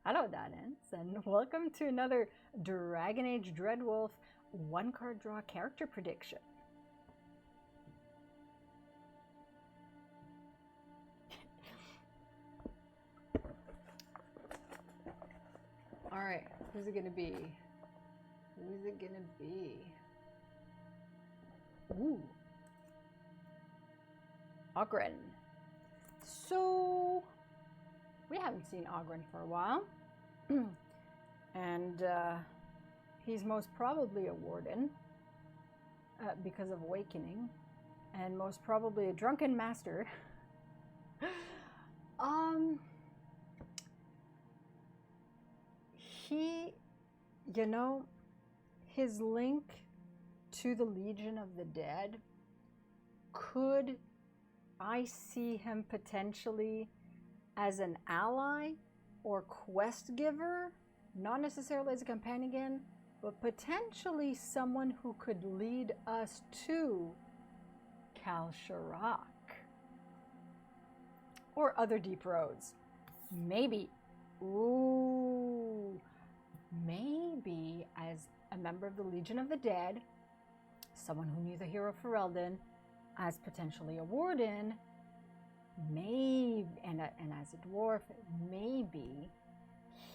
Hello, Dadens, and welcome to another Dragon Age Dreadwolf one-card draw character prediction. Alright, who's it gonna be? Who's it gonna be? Ooh. Oghren. So, we haven't seen Oghren for a while. And he's most probably a Warden because of awakening, and most probably a drunken master. He, you know, his link to the Legion of the Dead, could I see him potentially as an ally or quest giver, not necessarily as a companion, but potentially someone who could lead us to Kal Sharok or other deep roads. Maybe, maybe as a member of the Legion of the Dead, someone who knew the hero Ferelden, as potentially a Warden, maybe, and as a dwarf, maybe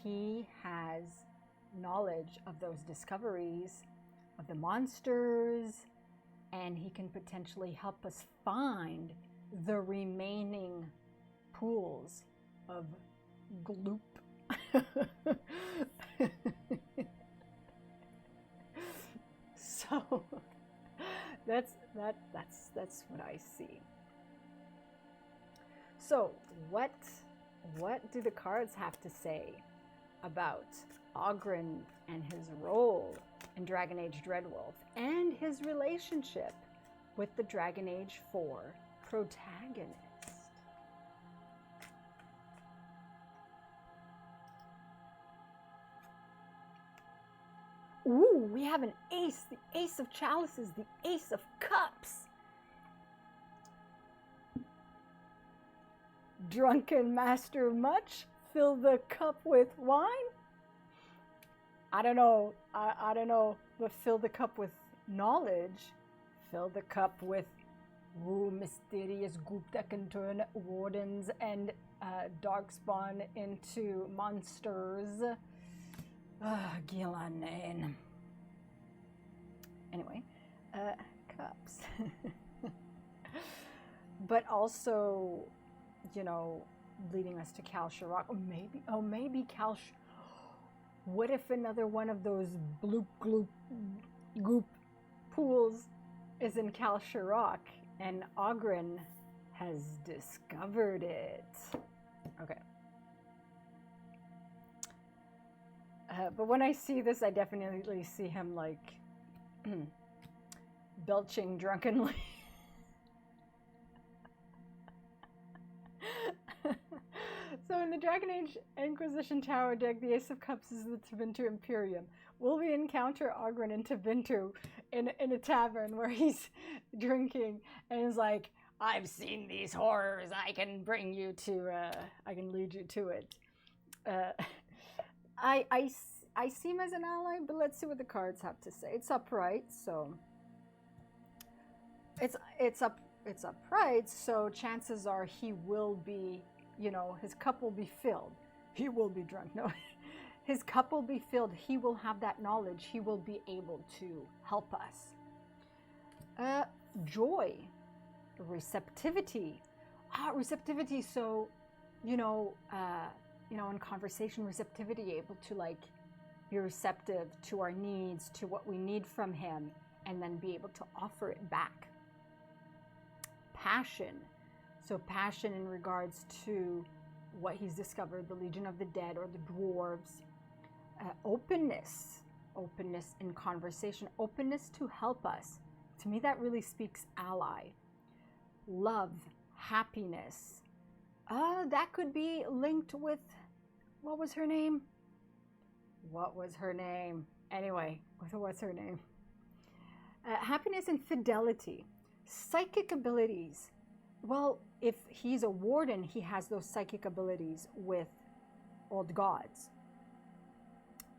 he has knowledge of those discoveries of the monsters, and he can potentially help us find the remaining pools of gloop. So that's what I see. So what do the cards have to say about Oghren and his role in Dragon Age Dreadwolf and his relationship with the Dragon Age 4 protagonist? Ooh, we have an ace, the ace of chalices, the ace of cups. Drunken master much? Fill the cup with wine? I don't know. I don't know. But fill the cup with knowledge. Fill the cup with mysterious goop that can turn wardens and darkspawn into monsters. Gillanane. Anyway, cups. But also, you know, leading us to Kal Sharok. Maybe what if another one of those bloop gloop goop pools is in Kal Sharok and Oghren has discovered it? Okay. But when I see this, I definitely see him like belching drunkenly. So in the Dragon Age Inquisition Tower deck, the Ace of Cups is the Tevinter Imperium. Will we encounter Oghren and Tevinter in a tavern where he's drinking and is like, I've seen these horrors, I can bring you to, I can lead you to it. I see him as an ally, but let's see what the cards have to say. It's upright, so it's upright, so chances are he will be, you know, his cup will be filled. He will be drunk. No, his cup will be filled. He will have that knowledge. He will be able to help us. Joy, receptivity. Receptivity. So, you know, in conversation, receptivity, able to like be receptive to our needs, to what we need from him, and then be able to offer it back. Passion. So passion in regards to what he's discovered, the Legion of the Dead or the dwarves. Openness in conversation, openness to help us. To me, that really speaks ally. Love, happiness. That could be linked with, what was her name? Anyway, what's her name? Happiness and fidelity. Psychic abilities. Well, if he's a warden, he has those psychic abilities with old gods.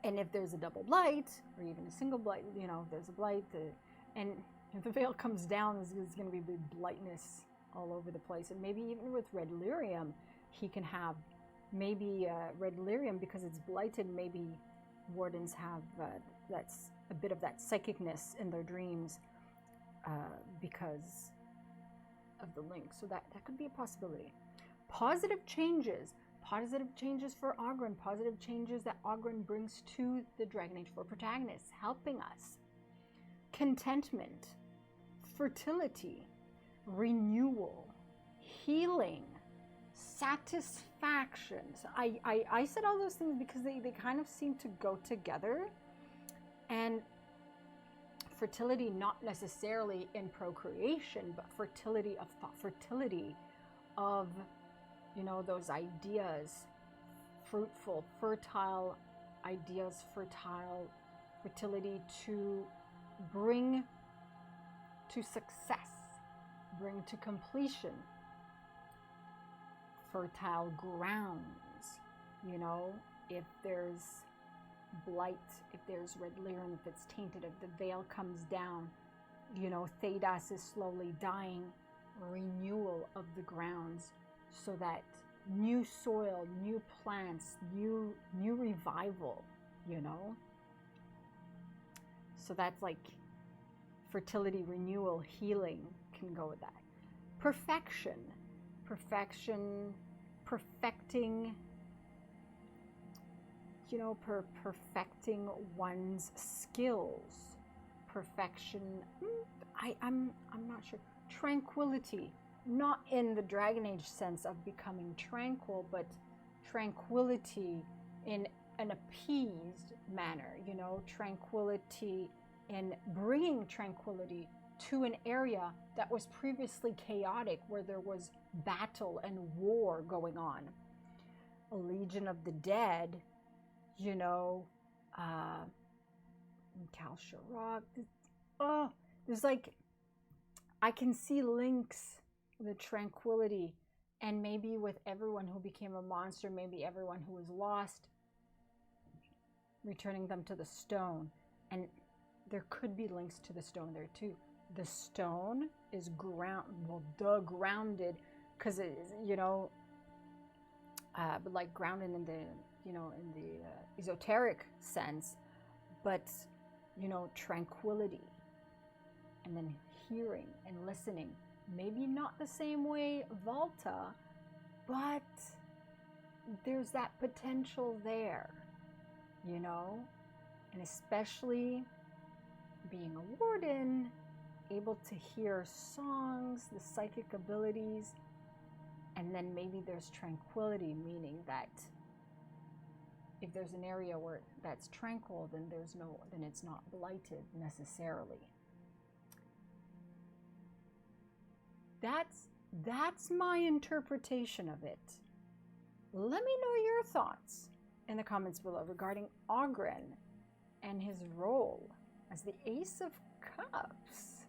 And if there's a double blight, or even a single blight, you know, if there's a blight, and if the veil comes down, there's going to be big blightness all over the place. And maybe even with red lyrium, he can have maybe red lyrium, because it's blighted, maybe wardens have that's a bit of that psychicness in their dreams because of the link. So that could be a possibility. Positive changes for Oghren, positive changes that Oghren brings to the Dragon Age 4 protagonists, helping us. Contentment, fertility, renewal, healing, satisfaction. So I said all those things because they kind of seem to go together. And fertility, not necessarily in procreation, but fertility of thought, fertility of, you know, those ideas, fruitful, fertile ideas, fertility to bring to success, bring to completion, fertile grounds, you know, if there's blight, if there's red lyrium, if it's tainted, if the veil comes down, you know, Thedas is slowly dying, renewal of the grounds, so that new soil, new plants, new revival, you know. So that's like fertility, renewal, healing can go with that. Perfection, perfecting, you know, perfecting one's skills. Perfection, I'm not sure. Tranquility, not in the Dragon Age sense of becoming tranquil, but tranquility in an appeased manner, you know, tranquility in bringing tranquility to an area that was previously chaotic, where there was battle and war going on. A Legion of the Dead, you know, Kal Sharok. Oh, there's like, I can see links with tranquility, and maybe with everyone who became a monster, maybe everyone who was lost, returning them to the stone. And there could be links to the stone there too. The stone is grounded, because it is, you know, but like grounded in the, you know, in the esoteric sense, but, you know, tranquility, and then hearing and listening. Maybe not the same way Volta, but there's that potential there, you know, and especially being a warden, able to hear songs, the psychic abilities, and then maybe there's tranquility, meaning that if there's an area where that's tranquil, then then it's not blighted necessarily. That's my interpretation of it. Let me know your thoughts in the comments below regarding Oghren and his role as the Ace of Cups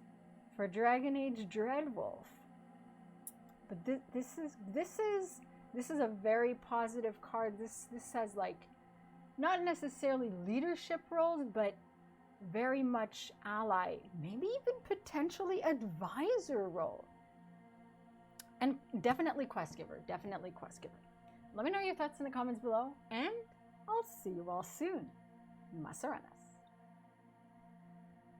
for Dragon Age Dreadwolf. But this is a very positive card. This has like not necessarily leadership roles, but very much ally, maybe even potentially advisor role. And definitely quest giver, definitely quest giver. Let me know your thoughts in the comments below, and I'll see you all soon. Masaranas.